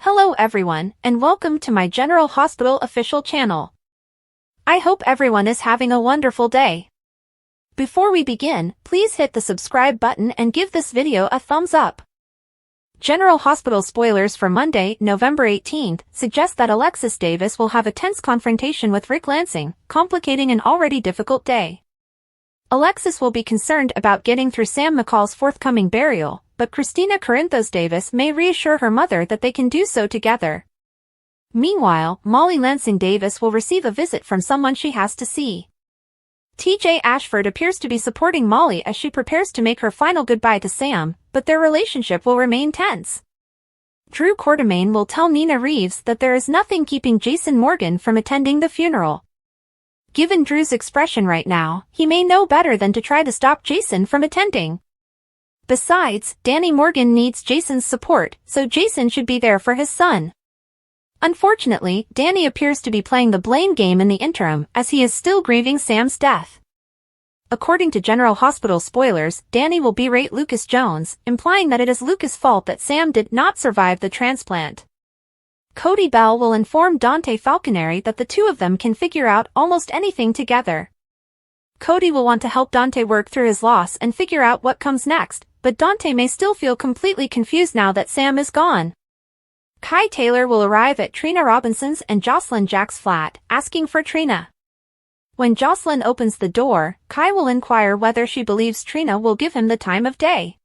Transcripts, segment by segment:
Hello everyone, and welcome to my General Hospital official channel. I hope everyone is having a wonderful day. Before we begin, please hit the subscribe button and give this video a thumbs up. General Hospital spoilers for Monday, November 18th, suggest that Alexis Davis will have a tense confrontation with Rick Lansing, complicating an already difficult day. Alexis will be concerned about getting through Sam McCall's forthcoming burial, but Christina Corinthos Davis may reassure her mother that they can do so together. Meanwhile, Molly Lansing Davis will receive a visit from someone she has to see. TJ Ashford appears to be supporting Molly as she prepares to make her final goodbye to Sam, but their relationship will remain tense. Drew Quartermaine will tell Nina Reeves that there is nothing keeping Jason Morgan from attending the funeral. Given Drew's expression right now, he may know better than to try to stop Jason from attending. Besides, Danny Morgan needs Jason's support, so Jason should be there for his son. Unfortunately, Danny appears to be playing the blame game in the interim, as he is still grieving Sam's death. According to General Hospital spoilers, Danny will berate Lucas Jones, implying that it is Lucas' fault that Sam did not survive the transplant. Cody Bell will inform Dante Falconeri that the two of them can figure out almost anything together. Cody will want to help Dante work through his loss and figure out what comes next, but Dante may still feel completely confused now that Sam is gone. Kai Taylor will arrive at Trina Robinson's and Jocelyn Jack's flat, asking for Trina. When Jocelyn opens the door, Kai will inquire whether she believes Trina will give him the time of day.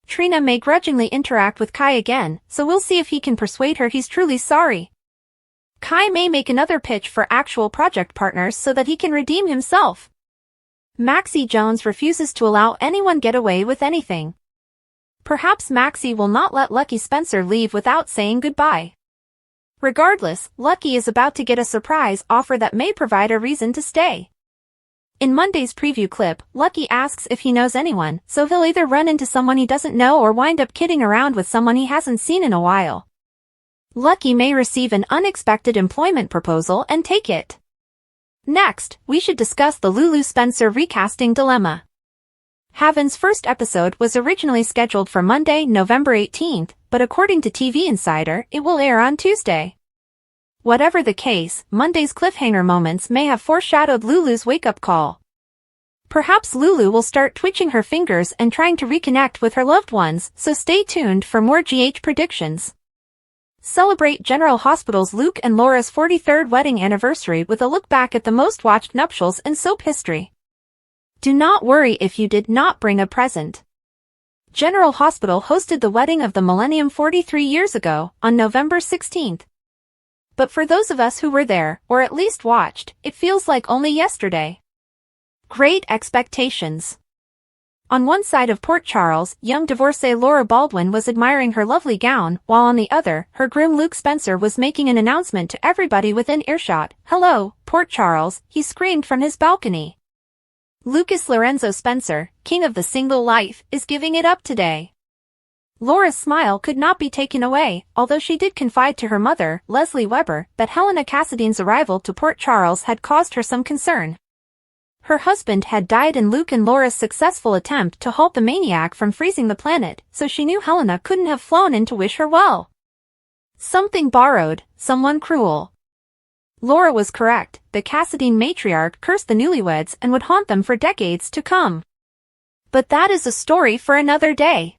Trina may grudgingly interact with Kai again, so we'll see if he can persuade her he's truly sorry. Kai may make another pitch for actual project partners so that he can redeem himself. Maxie Jones refuses to allow anyone get away with anything. Perhaps Maxie will not let Lucky Spencer leave without saying goodbye. Regardless, Lucky is about to get a surprise offer that may provide a reason to stay. In Monday's preview clip, Lucky asks if he knows anyone, so he'll either run into someone he doesn't know or wind up kidding around with someone he hasn't seen in a while. Lucky may receive an unexpected employment proposal and take it. Next, we should discuss the Lulu Spencer recasting dilemma. Haven's first episode was originally scheduled for Monday, November 18th, but according to TV Insider, it will air on Tuesday. Whatever the case, Monday's cliffhanger moments may have foreshadowed Lulu's wake-up call. Perhaps Lulu will start twitching her fingers and trying to reconnect with her loved ones, so stay tuned for more GH predictions. Celebrate General Hospital's Luke and Laura's 43rd wedding anniversary with a look back at the most watched nuptials in soap history. Do not worry if you did not bring a present. General Hospital hosted the wedding of the millennium 43 years ago, on November 16th. But for those of us who were there, or at least watched, it feels like only yesterday. Great expectations. On one side of Port Charles, young divorcee Laura Baldwin was admiring her lovely gown, while on the other, her groom Luke Spencer was making an announcement to everybody within earshot. "Hello, Port Charles," he screamed from his balcony. Lucas Lorenzo Spencer, king of the single life, is giving it up today. Laura's smile could not be taken away, although she did confide to her mother, Leslie Weber, that Helena Cassadine's arrival to Port Charles had caused her some concern. Her husband had died in Luke and Laura's successful attempt to halt the maniac from freezing the planet, so she knew Helena couldn't have flown in to wish her well. Something borrowed, someone cruel. Laura was correct, the Cassadine matriarch cursed the newlyweds and would haunt them for decades to come. But that is a story for another day.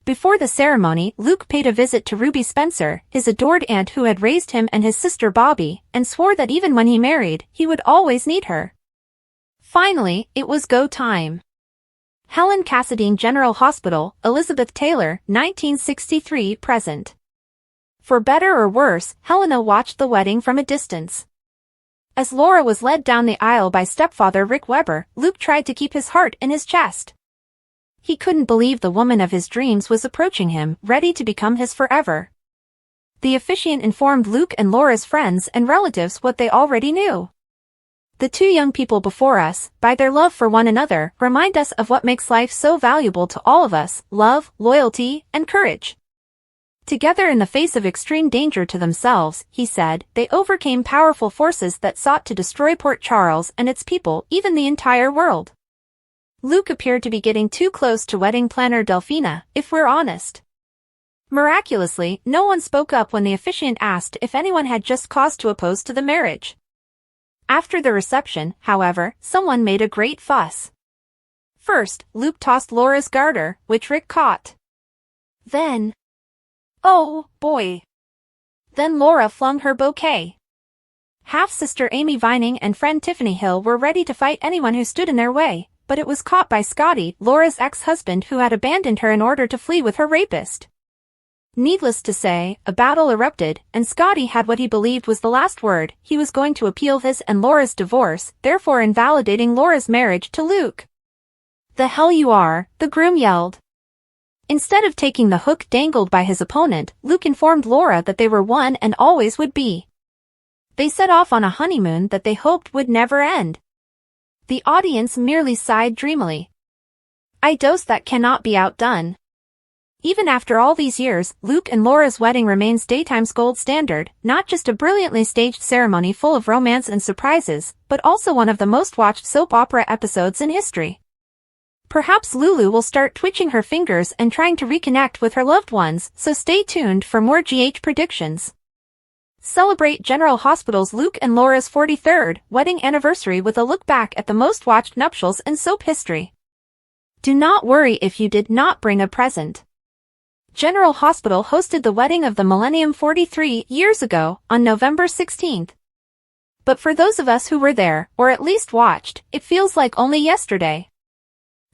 Before the ceremony, Luke paid a visit to Ruby Spencer, his adored aunt who had raised him and his sister Bobby, and swore that even when he married, he would always need her. Finally, it was go time. Helen Cassadine General Hospital, Elizabeth Taylor, 1963 present. For better or worse, Helena watched the wedding from a distance. As Laura was led down the aisle by stepfather Rick Weber, Luke tried to keep his heart in his chest. He couldn't believe the woman of his dreams was approaching him, ready to become his forever. The officiant informed Luke and Laura's friends and relatives what they already knew. The two young people before us, by their love for one another, remind us of what makes life so valuable to all of us: love, loyalty, and courage. Together in the face of extreme danger to themselves, he said, they overcame powerful forces that sought to destroy Port Charles and its people, even the entire world. Luke appeared to be getting too close to wedding planner Delphina, if we're honest. Miraculously, no one spoke up when the officiant asked if anyone had just cause to oppose to the marriage. After the reception, however, someone made a great fuss. First, Luke tossed Laura's garter, which Rick caught. Then, oh, boy. Then Laura flung her bouquet. Half-sister Amy Vining and friend Tiffany Hill were ready to fight anyone who stood in their way, but it was caught by Scotty, Laura's ex-husband, who had abandoned her in order to flee with her rapist. Needless to say, a battle erupted, and Scotty had what he believed was the last word. He was going to appeal his and Laura's divorce, therefore invalidating Laura's marriage to Luke. "The hell you are," the groom yelled. Instead of taking the hook dangled by his opponent, Luke informed Laura that they were one and always would be. They set off on a honeymoon that they hoped would never end. The audience merely sighed dreamily. "I dose that cannot be outdone." Even after all these years, Luke and Laura's wedding remains daytime's gold standard, not just a brilliantly staged ceremony full of romance and surprises, but also one of the most watched soap opera episodes in history. Perhaps Lulu will start twitching her fingers and trying to reconnect with her loved ones, so stay tuned for more GH predictions. Celebrate General Hospital's Luke and Laura's 43rd wedding anniversary with a look back at the most watched nuptials in soap history. Do not worry if you did not bring a present. General Hospital hosted the wedding of the millennium 43 years ago, on November 16th. But for those of us who were there, or at least watched, it feels like only yesterday.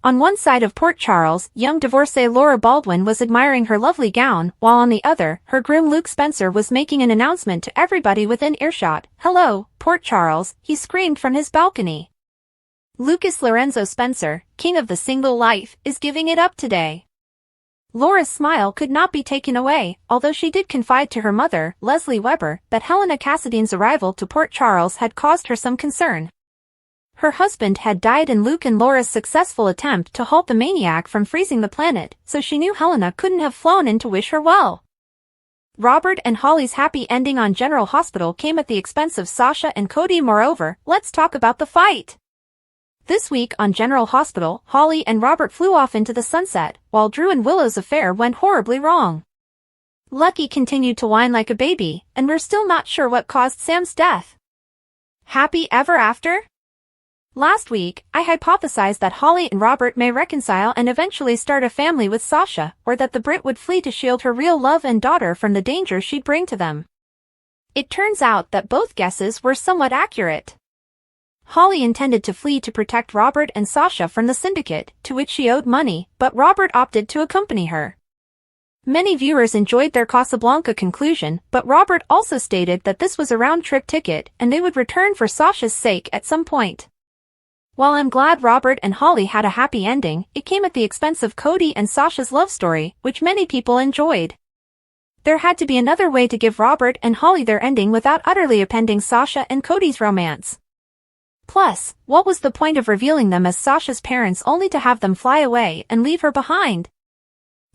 On one side of Port Charles, young divorcee Laura Baldwin was admiring her lovely gown, while on the other, her groom Luke Spencer was making an announcement to everybody within earshot. "Hello, Port Charles," he screamed from his balcony. Lucas Lorenzo Spencer, king of the single life, is giving it up today. Laura's smile could not be taken away, although she did confide to her mother, Leslie Weber, that Helena Cassadine's arrival to Port Charles had caused her some concern. Her husband had died in Luke and Laura's successful attempt to halt the maniac from freezing the planet, so she knew Helena couldn't have flown in to wish her well. Robert and Holly's happy ending on General Hospital came at the expense of Sasha and Cody. Moreover, let's talk about the fight. This week on General Hospital, Holly and Robert flew off into the sunset, while Drew and Willow's affair went horribly wrong. Lucky continued to whine like a baby, and we're still not sure what caused Sam's death. Happy ever after? Last week, I hypothesized that Holly and Robert may reconcile and eventually start a family with Sasha, or that the Brit would flee to shield her real love and daughter from the danger she'd bring to them. It turns out that both guesses were somewhat accurate. Holly intended to flee to protect Robert and Sasha from the syndicate, to which she owed money, but Robert opted to accompany her. Many viewers enjoyed their Casablanca conclusion, but Robert also stated that this was a round-trip ticket and they would return for Sasha's sake at some point. While I'm glad Robert and Holly had a happy ending, it came at the expense of Cody and Sasha's love story, which many people enjoyed. There had to be another way to give Robert and Holly their ending without utterly appending Sasha and Cody's romance. Plus, what was the point of revealing them as Sasha's parents only to have them fly away and leave her behind?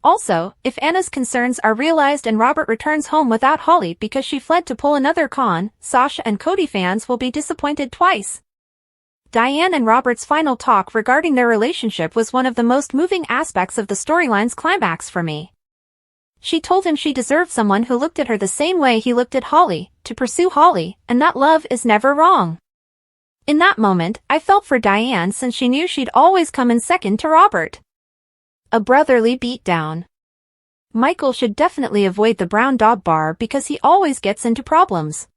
Also, if Anna's concerns are realized and Robert returns home without Holly because she fled to pull another con, Sasha and Cody fans will be disappointed twice. Diane and Robert's final talk regarding their relationship was one of the most moving aspects of the storyline's climax for me. She told him she deserved someone who looked at her the same way he looked at Holly, to pursue Holly, and that love is never wrong. In that moment, I felt for Diane since she knew she'd always come in second to Robert. A brotherly beatdown. Michael should definitely avoid the Brown Dog Bar because he always gets into problems.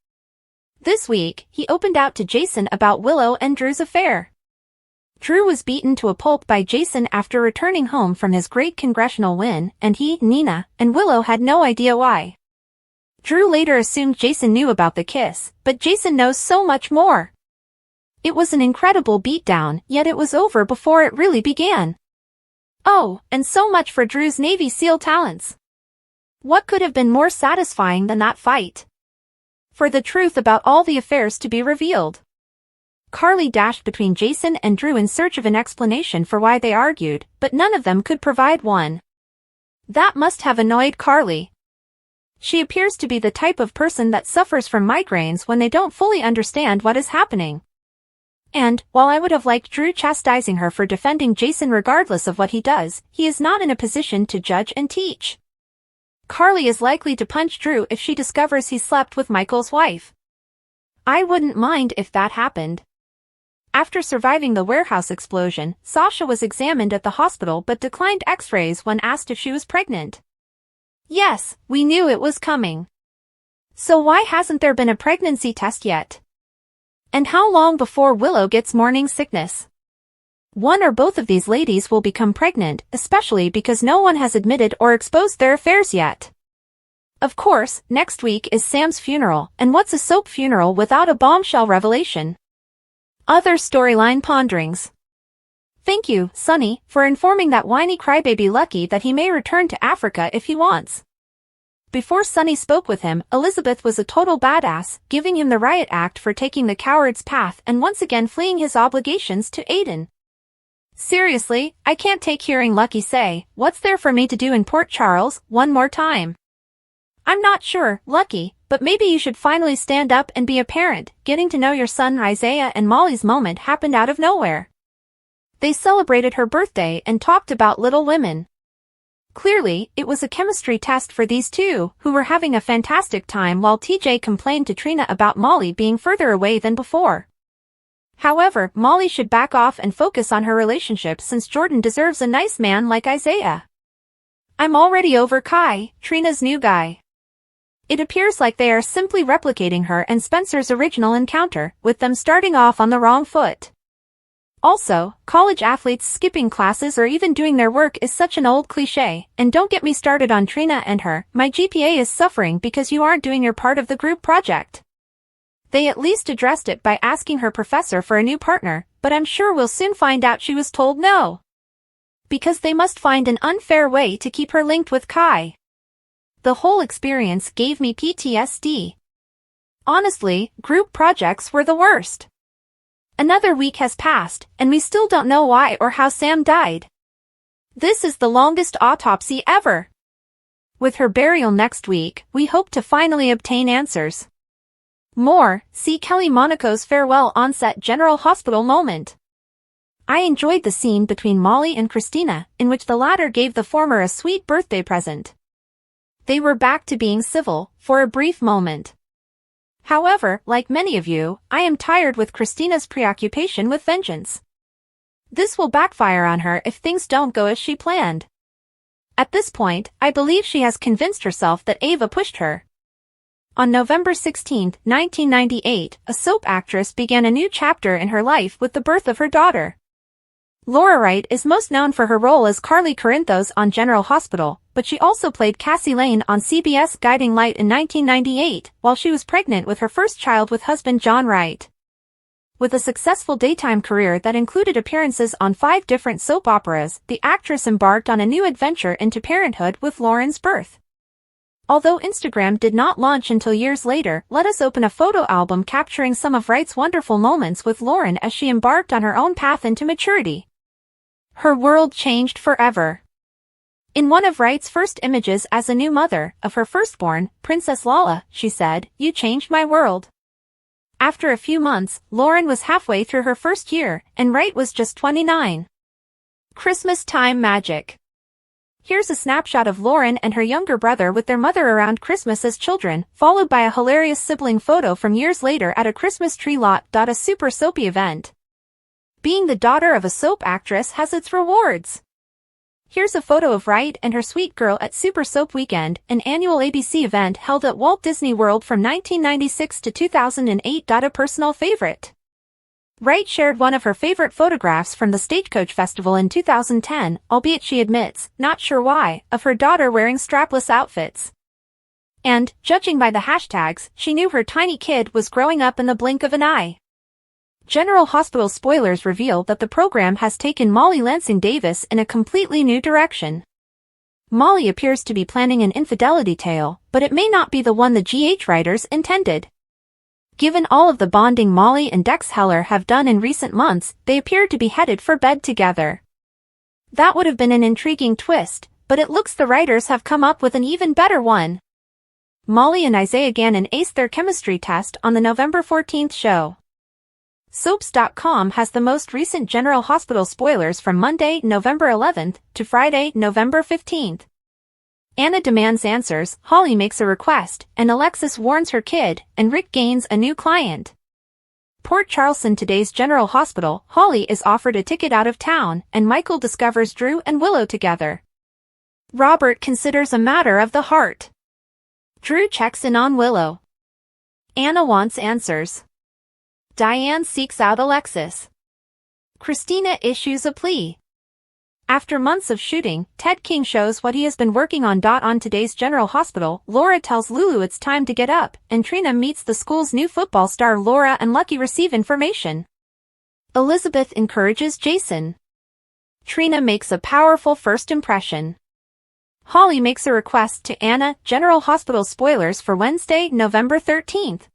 This week, he opened out to Jason about Willow and Drew's affair. Drew was beaten to a pulp by Jason after returning home from his great congressional win, and he, Nina, and Willow had no idea why. Drew later assumed Jason knew about the kiss, but Jason knows so much more. It was an incredible beatdown, yet it was over before it really began. Oh, and so much for Drew's Navy SEAL talents. What could have been more satisfying than that fight? For the truth about all the affairs to be revealed. Carly dashed between Jason and Drew in search of an explanation for why they argued, but none of them could provide one. That must have annoyed Carly. She appears to be the type of person that suffers from migraines when they don't fully understand what is happening. And, while I would have liked Drew chastising her for defending Jason regardless of what he does, he is not in a position to judge and teach. Carly is likely to punch Drew if she discovers he slept with Michael's wife. I wouldn't mind if that happened. After surviving the warehouse explosion, Sasha was examined at the hospital but declined x-rays when asked if she was pregnant. Yes, we knew it was coming. So why hasn't there been a pregnancy test yet? And how long before Willow gets morning sickness? One or both of these ladies will become pregnant, especially because no one has admitted or exposed their affairs yet. Of course, next week is Sam's funeral, and what's a soap funeral without a bombshell revelation? Other storyline ponderings. Thank you, Sonny, for informing that whiny crybaby Lucky that he may return to Africa if he wants. Before Sonny spoke with him, Elizabeth was a total badass, giving him the riot act for taking the coward's path and once again fleeing his obligations to Aiden. Seriously, I can't take hearing Lucky say, "What's there for me to do in Port Charles?" one more time. I'm not sure, Lucky, but maybe you should finally stand up and be a parent. Getting to know your son Isaiah and Molly's moment happened out of nowhere. They celebrated her birthday and talked about Little Women. Clearly, it was a chemistry test for these two, who were having a fantastic time while TJ complained to Trina about Molly being further away than before. However, Molly should back off and focus on her relationship since Jordan deserves a nice man like Isaiah. I'm already over Kai, Trina's new guy. It appears like they are simply replicating her and Spencer's original encounter, with them starting off on the wrong foot. Also, college athletes skipping classes or even doing their work is such an old cliché, and don't get me started on Trina and her, "My GPA is suffering because you aren't doing your part of the group project." They at least addressed it by asking her professor for a new partner, but I'm sure we'll soon find out she was told no. Because they must find an unfair way to keep her linked with Kai. The whole experience gave me PTSD. Honestly, group projects were the worst. Another week has passed, and we still don't know why or how Sam died. This is the longest autopsy ever. With her burial next week, we hope to finally obtain answers. More, see Kelly Monaco's farewell on-set General Hospital moment. I enjoyed the scene between Molly and Christina, in which the latter gave the former a sweet birthday present. They were back to being civil, for a brief moment. However, like many of you, I am tired with Christina's preoccupation with vengeance. This will backfire on her if things don't go as she planned. At this point, I believe she has convinced herself that Ava pushed her. On November 16, 1998, a soap actress began a new chapter in her life with the birth of her daughter. Laura Wright is most known for her role as Carly Corinthos on General Hospital, but she also played Cassie Lane on CBS Guiding Light in 1998, while she was pregnant with her first child with husband John Wright. With a successful daytime career that included appearances on 5 different soap operas, the actress embarked on a new adventure into parenthood with Lauren's birth. Although Instagram did not launch until years later, let us open a photo album capturing some of Wright's wonderful moments with Lauren as she embarked on her own path into maturity. Her world changed forever. In one of Wright's first images as a new mother of her firstborn, Princess Lala, she said, "You changed my world." After a few months, Lauren was halfway through her first year, and Wright was just 29. Christmas time magic. Here's a snapshot of Lauren and her younger brother with their mother around Christmas as children, followed by a hilarious sibling photo from years later at a Christmas tree lot. A super soapy event. Being the daughter of a soap actress has its rewards. Here's a photo of Wright and her sweet girl at Super Soap Weekend, an annual ABC event held at Walt Disney World from 1996 to 2008. A personal favorite. Wright shared one of her favorite photographs from the Stagecoach Festival in 2010, albeit she admits, not sure why, of her daughter wearing strapless outfits. And, judging by the hashtags, she knew her tiny kid was growing up in the blink of an eye. General Hospital spoilers reveal that the program has taken Molly Lansing Davis in a completely new direction. Molly appears to be planning an infidelity tale, but it may not be the one the GH writers intended. Given all of the bonding Molly and Dex Heller have done in recent months, they appear to be headed for bed together. That would have been an intriguing twist, but it looks the writers have come up with an even better one. Molly and Isaiah Gannon aced their chemistry test on the November 14th show. Soaps.com has the most recent General Hospital spoilers from Monday, November 11th to Friday, November 15th. Anna demands answers, Holly makes a request, and Alexis warns her kid, and Rick gains a new client. Port Charleston Today's General Hospital, Holly is offered a ticket out of town, and Michael discovers Drew and Willow together. Robert considers a matter of the heart. Drew checks in on Willow. Anna wants answers. Diane seeks out Alexis. Christina issues a plea. After months of shooting, Ted King shows what he has been working on. On Today's General Hospital, Laura tells Lulu it's time to get up, and Trina meets the school's new football star. Laura and Lucky receive information. Elizabeth encourages Jason. Trina makes a powerful first impression. Holly makes a request to Anna. General Hospital spoilers for Wednesday, November 13th.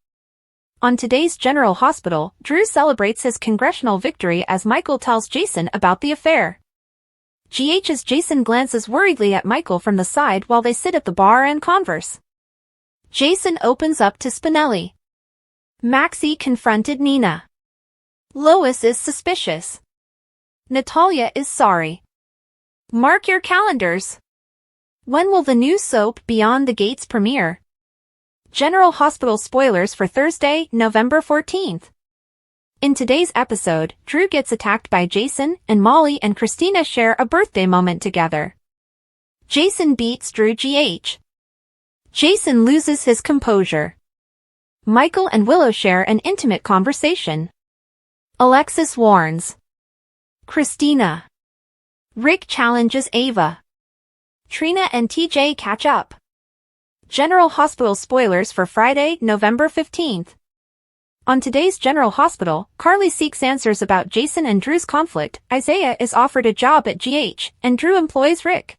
On Today's General Hospital, Drew celebrates his congressional victory as Michael tells Jason about the affair. GH's Jason glances worriedly at Michael from the side while they sit at the bar and converse. Jason opens up to Spinelli. Maxie confronted Nina. Lois is suspicious. Natalia is sorry. Mark your calendars. When will the new soap Beyond the Gates premiere? General Hospital spoilers for Thursday, November 14th. In today's episode, Drew gets attacked by Jason, and Molly and Christina share a birthday moment together. Jason beats Drew. Jason loses his composure. Michael and Willow share an intimate conversation. Alexis warns Christina. Rick challenges Ava. Trina and TJ catch up. General Hospital spoilers for Friday, November 15th. On Today's General Hospital, Carly seeks answers about Jason and Drew's conflict. Isaiah is offered a job at GH, and Drew employs Rick.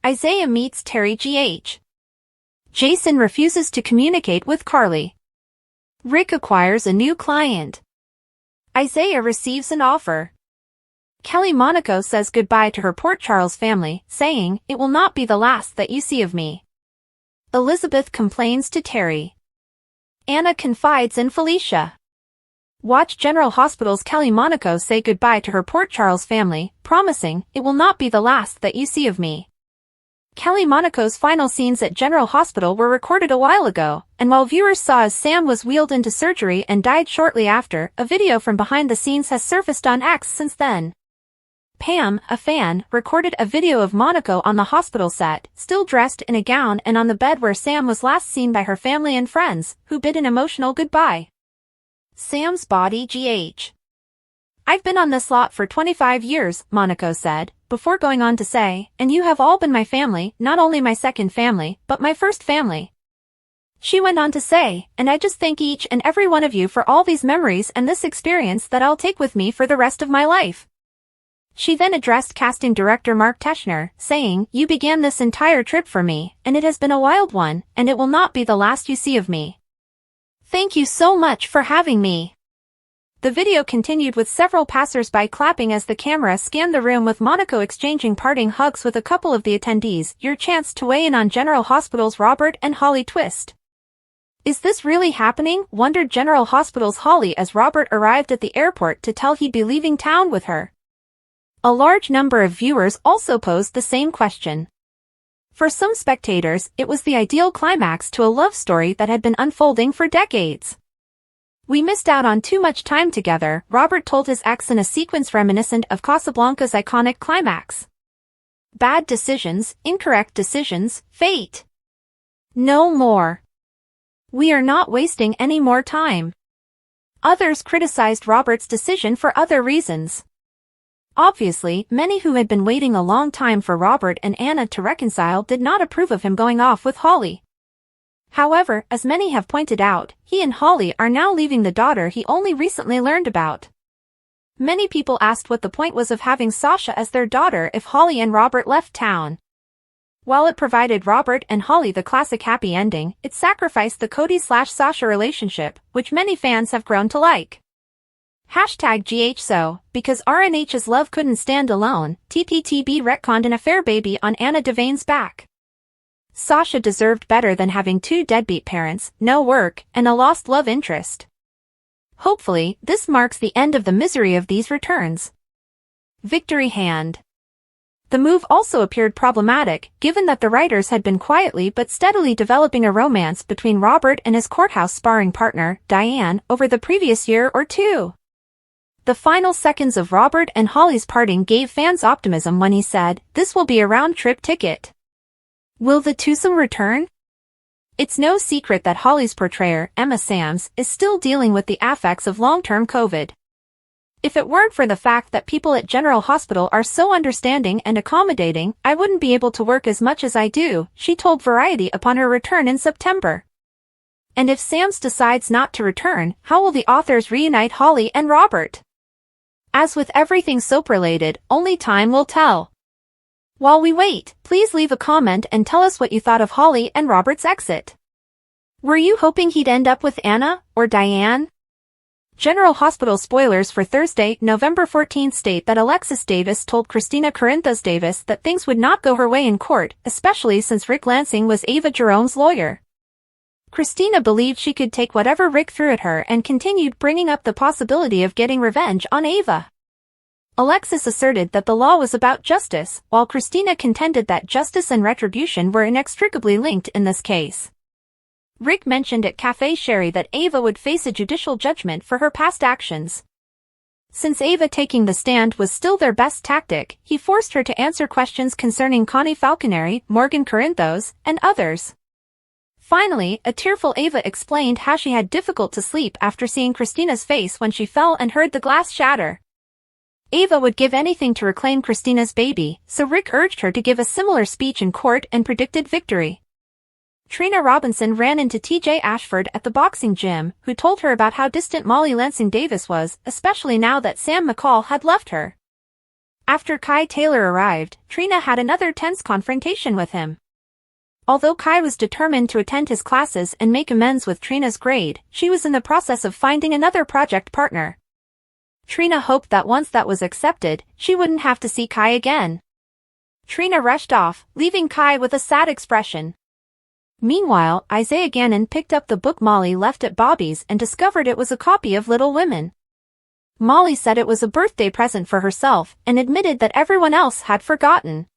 Isaiah meets Terry. Jason refuses to communicate with Carly. Rick acquires a new client. Isaiah receives an offer. Kelly Monaco says goodbye to her Port Charles family, saying, "It will not be the last that you see of me." Elizabeth complains to Terry. Anna confides in Felicia. Watch General Hospital's Kelly Monaco say goodbye to her Port Charles family, promising, "It will not be the last that you see of me." Kelly Monaco's final scenes at General Hospital were recorded a while ago, and while viewers saw as Sam was wheeled into surgery and died shortly after, a video from behind the scenes has surfaced on X since then. Pam, a fan, recorded a video of Monaco on the hospital set, still dressed in a gown and on the bed where Sam was last seen by her family and friends, who bid an emotional goodbye. Sam's body. "I've been on this lot for 25 years, Monaco said, before going on to say, "And you have all been my family, not only my second family, but my first family." She went on to say, "And I just thank each and every one of you for all these memories and this experience that I'll take with me for the rest of my life." She then addressed casting director Mark Teschner, saying, "You began this entire trip for me, and it has been a wild one, and it will not be the last you see of me. Thank you so much for having me." The video continued with several passers-by clapping as the camera scanned the room, with Monaco exchanging parting hugs with a couple of the attendees. Your chance to weigh in on General Hospital's Robert and Holly twist. Is this really happening? Wondered General Hospital's Holly as Robert arrived at the airport to tell he'd be leaving town with her. A large number of viewers also posed the same question. For some spectators, it was the ideal climax to a love story that had been unfolding for decades. "We missed out on too much time together," Robert told his ex in a sequence reminiscent of Casablanca's iconic climax. "Bad decisions, incorrect decisions, fate. No more. We are not wasting any more time." Others criticized Robert's decision for other reasons. Obviously, many who had been waiting a long time for Robert and Anna to reconcile did not approve of him going off with Holly. However, as many have pointed out, he and Holly are now leaving the daughter he only recently learned about. Many people asked what the point was of having Sasha as their daughter if Holly and Robert left town. While it provided Robert and Holly the classic happy ending, it sacrificed the Cody/Sasha relationship, which many fans have grown to like. #GHSO, because RNH's love couldn't stand alone, TPTB retconned an affair baby on Anna Devane's back. Sasha deserved better than having two deadbeat parents, no work, and a lost love interest. Hopefully, this marks the end of the misery of these returns. Victory hand. The move also appeared problematic, given that the writers had been quietly but steadily developing a romance between Robert and his courthouse sparring partner, Diane, over the previous year or two. The final seconds of Robert and Holly's parting gave fans optimism when he said, "This will be a round-trip ticket." Will the twosome return? It's no secret that Holly's portrayer, Emma Sams, is still dealing with the effects of long-term COVID. "If it weren't for the fact that people at General Hospital are so understanding and accommodating, I wouldn't be able to work as much as I do," she told Variety upon her return in September. And if Sams decides not to return, how will the authors reunite Holly and Robert? As with everything soap-related, only time will tell. While we wait, please leave a comment and tell us what you thought of Holly and Robert's exit. Were you hoping he'd end up with Anna, or Diane? General Hospital spoilers for Thursday, November 14 state that Alexis Davis told Christina Corinthos Davis that things would not go her way in court, especially since Rick Lansing was Ava Jerome's lawyer. Christina believed she could take whatever Rick threw at her and continued bringing up the possibility of getting revenge on Ava. Alexis asserted that the law was about justice, while Christina contended that justice and retribution were inextricably linked in this case. Rick mentioned at Café Sherry that Ava would face a judicial judgment for her past actions. Since Ava taking the stand was still their best tactic, he forced her to answer questions concerning Connie Falconeri, Morgan Corinthos, and others. Finally, a tearful Ava explained how she had difficult to sleep after seeing Christina's face when she fell and heard the glass shatter. Ava would give anything to reclaim Christina's baby, so Rick urged her to give a similar speech in court and predicted victory. Trina Robinson ran into TJ Ashford at the boxing gym, who told her about how distant Molly Lansing Davis was, especially now that Sam McCall had left her. After Kai Taylor arrived, Trina had another tense confrontation with him. Although Kai was determined to attend his classes and make amends with Trina's grade, she was in the process of finding another project partner. Trina hoped that once that was accepted, she wouldn't have to see Kai again. Trina rushed off, leaving Kai with a sad expression. Meanwhile, Isaiah Gannon picked up the book Molly left at Bobby's and discovered it was a copy of Little Women. Molly said it was a birthday present for herself and admitted that everyone else had forgotten.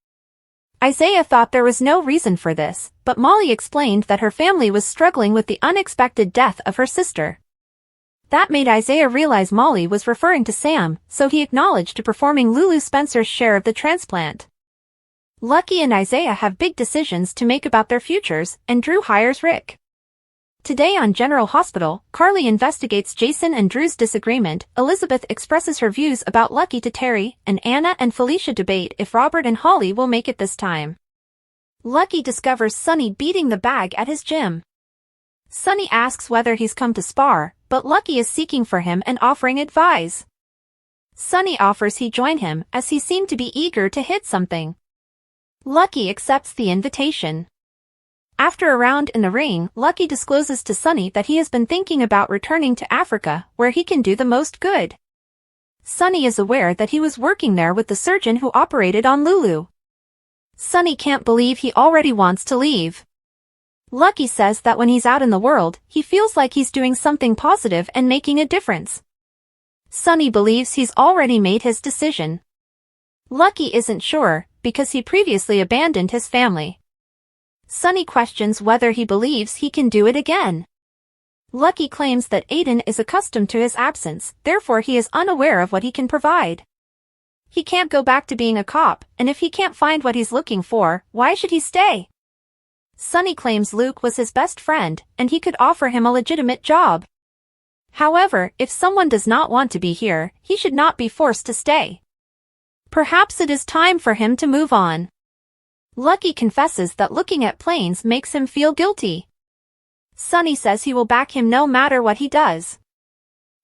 Isaiah thought there was no reason for this, but Molly explained that her family was struggling with the unexpected death of her sister. That made Isaiah realize Molly was referring to Sam, so he acknowledged to performing Lulu Spencer's share of the transplant. Lucky and Isaiah have big decisions to make about their futures, and Drew hires Rick. Today on General Hospital, Carly investigates Jason and Drew's disagreement, Elizabeth expresses her views about Lucky to Terry, and Anna and Felicia debate if Robert and Holly will make it this time. Lucky discovers Sonny beating the bag at his gym. Sonny asks whether he's come to spar, but Lucky is seeking for him and offering advice. Sonny offers he join him, as he seemed to be eager to hit something. Lucky accepts the invitation. After a round in the ring, Lucky discloses to Sonny that he has been thinking about returning to Africa, where he can do the most good. Sonny is aware that he was working there with the surgeon who operated on Lulu. Sonny can't believe he already wants to leave. Lucky says that when he's out in the world, he feels like he's doing something positive and making a difference. Sonny believes he's already made his decision. Lucky isn't sure, because he previously abandoned his family. Sonny questions whether he believes he can do it again. Lucky claims that Aiden is accustomed to his absence, therefore he is unaware of what he can provide. He can't go back to being a cop, and if he can't find what he's looking for, why should he stay? Sonny claims Luke was his best friend, and he could offer him a legitimate job. However, if someone does not want to be here, he should not be forced to stay. Perhaps it is time for him to move on. Lucky confesses that looking at planes makes him feel guilty. Sonny says he will back him no matter what he does.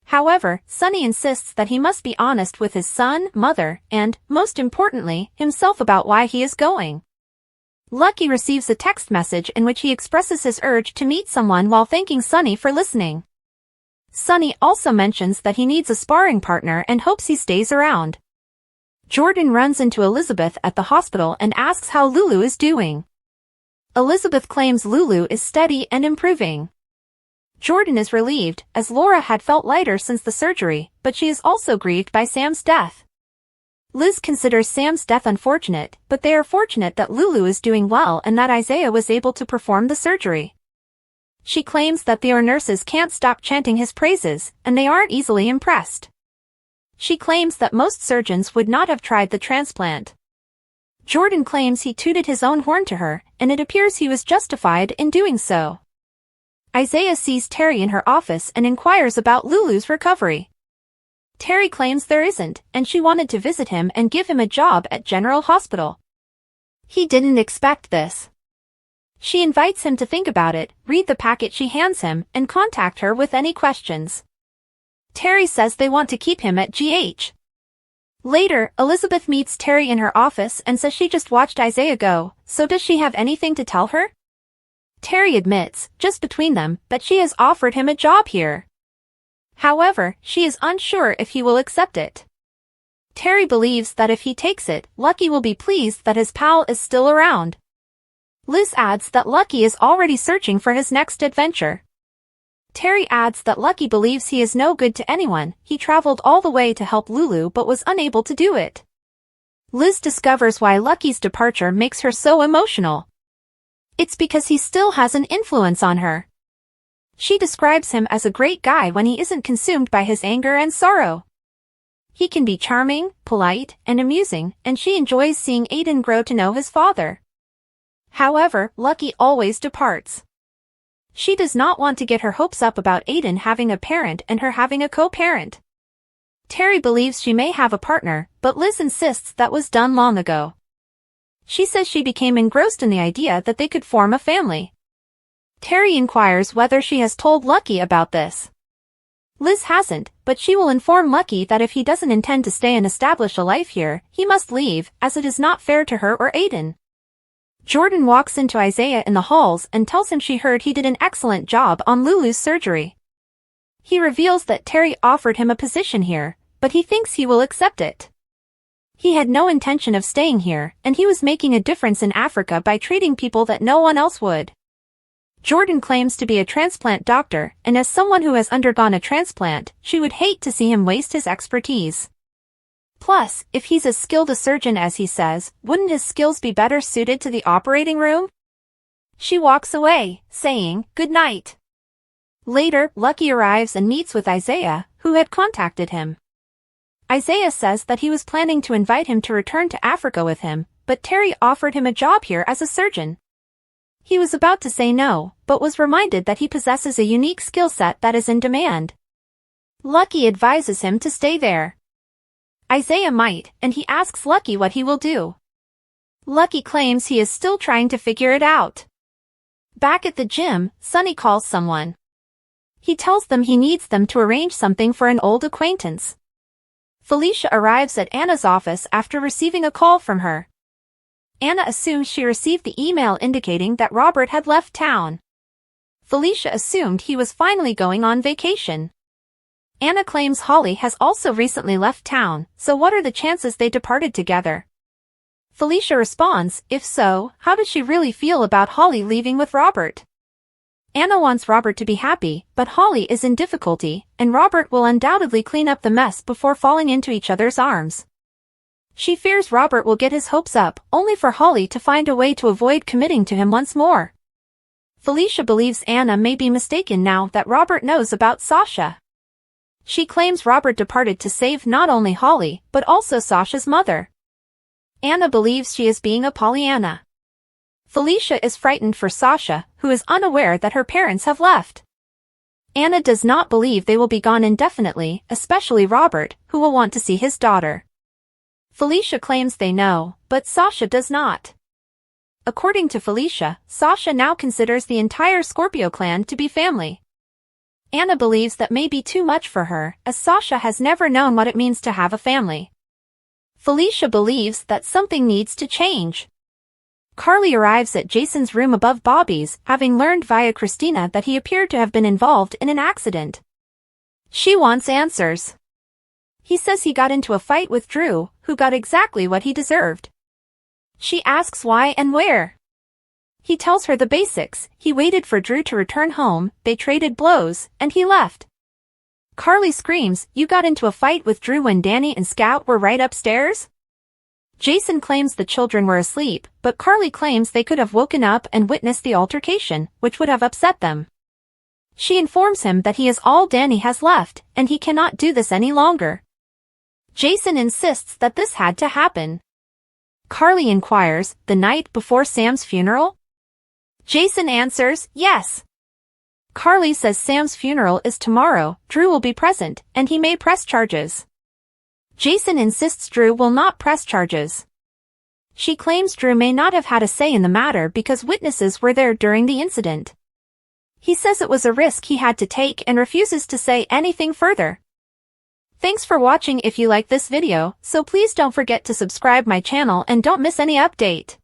However, Sonny insists that he must be honest with his son, mother, and, most importantly, himself about why he is going. Lucky receives a text message in which he expresses his urge to meet someone while thanking Sonny for listening. Sonny also mentions that he needs a sparring partner and hopes he stays around. Jordan runs into Elizabeth at the hospital and asks how Lulu is doing. Elizabeth claims Lulu is steady and improving. Jordan is relieved, as Laura had felt lighter since the surgery, but she is also grieved by Sam's death. Liz considers Sam's death unfortunate, but they are fortunate that Lulu is doing well and that Isaiah was able to perform the surgery. She claims that the nurses can't stop chanting his praises, and they aren't easily impressed. She claims that most surgeons would not have tried the transplant. Jordan claims he tooted his own horn to her, and it appears he was justified in doing so. Isaiah sees Terry in her office and inquires about Lulu's recovery. Terry claims there isn't, and she wanted to visit him and give him a job at General Hospital. He didn't expect this. She invites him to think about it, read the packet she hands him, and contact her with any questions. Terry says they want to keep him at GH. Later, Elizabeth meets Terry in her office and says she just watched Isaiah go, so does she have anything to tell her? Terry admits, just between them, that she has offered him a job here. However, she is unsure if he will accept it. Terry believes that if he takes it, Lucky will be pleased that his pal is still around. Liz adds that Lucky is already searching for his next adventure. Terry adds that Lucky believes he is no good to anyone, he traveled all the way to help Lulu but was unable to do it. Liz discovers why Lucky's departure makes her so emotional. It's because he still has an influence on her. She describes him as a great guy when he isn't consumed by his anger and sorrow. He can be charming, polite, and amusing, and she enjoys seeing Aiden grow to know his father. However, Lucky always departs. She does not want to get her hopes up about Aiden having a parent and her having a co-parent. Terry believes she may have a partner, but Liz insists that was done long ago. She says she became engrossed in the idea that they could form a family. Terry inquires whether she has told Lucky about this. Liz hasn't, but she will inform Lucky that if he doesn't intend to stay and establish a life here, he must leave, as it is not fair to her or Aiden. Jordan walks into Isaiah in the halls and tells him she heard he did an excellent job on Lulu's surgery. He reveals that Terry offered him a position here, but he thinks he will accept it. He had no intention of staying here, and he was making a difference in Africa by treating people that no one else would. Jordan claims to be a transplant doctor, and as someone who has undergone a transplant, she would hate to see him waste his expertise. Plus, if he's as skilled a surgeon as he says, wouldn't his skills be better suited to the operating room? She walks away, saying, "Good night." Later, Lucky arrives and meets with Isaiah, who had contacted him. Isaiah says that he was planning to invite him to return to Africa with him, but Terry offered him a job here as a surgeon. He was about to say no, but was reminded that he possesses a unique skill set that is in demand. Lucky advises him to stay there. Isaiah might, and he asks Lucky what he will do. Lucky claims he is still trying to figure it out. Back at the gym, Sonny calls someone. He tells them he needs them to arrange something for an old acquaintance. Felicia arrives at Anna's office after receiving a call from her. Anna assumes she received the email indicating that Robert had left town. Felicia assumed he was finally going on vacation. Anna claims Holly has also recently left town, so what are the chances they departed together? Felicia responds, if so, how does she really feel about Holly leaving with Robert? Anna wants Robert to be happy, but Holly is in difficulty, and Robert will undoubtedly clean up the mess before falling into each other's arms. She fears Robert will get his hopes up, only for Holly to find a way to avoid committing to him once more. Felicia believes Anna may be mistaken now that Robert knows about Sasha. She claims Robert departed to save not only Holly, but also Sasha's mother. Anna believes she is being a Pollyanna. Felicia is frightened for Sasha, who is unaware that her parents have left. Anna does not believe they will be gone indefinitely, especially Robert, who will want to see his daughter. Felicia claims they know, but Sasha does not. According to Felicia, Sasha now considers the entire Scorpio clan to be family. Anna believes that may be too much for her, as Sasha has never known what it means to have a family. Felicia believes that something needs to change. Carly arrives at Jason's room above Bobby's, having learned via Christina that he appeared to have been involved in an accident. She wants answers. He says he got into a fight with Drew, who got exactly what he deserved. She asks why and where. He tells her the basics. He waited for Drew to return home, they traded blows, and he left. Carly screams, "You got into a fight with Drew when Danny and Scout were right upstairs?" Jason claims the children were asleep, but Carly claims they could have woken up and witnessed the altercation, which would have upset them. She informs him that he is all Danny has left, and he cannot do this any longer. Jason insists that this had to happen. Carly inquires, the night before Sam's funeral? Jason answers, yes. Carly says Sam's funeral is tomorrow, Drew will be present, and he may press charges. Jason insists Drew will not press charges. She claims Drew may not have had a say in the matter because witnesses were there during the incident. He says it was a risk he had to take and refuses to say anything further. Thanks for watching. If you like this video, so please don't forget to subscribe my channel and don't miss any update.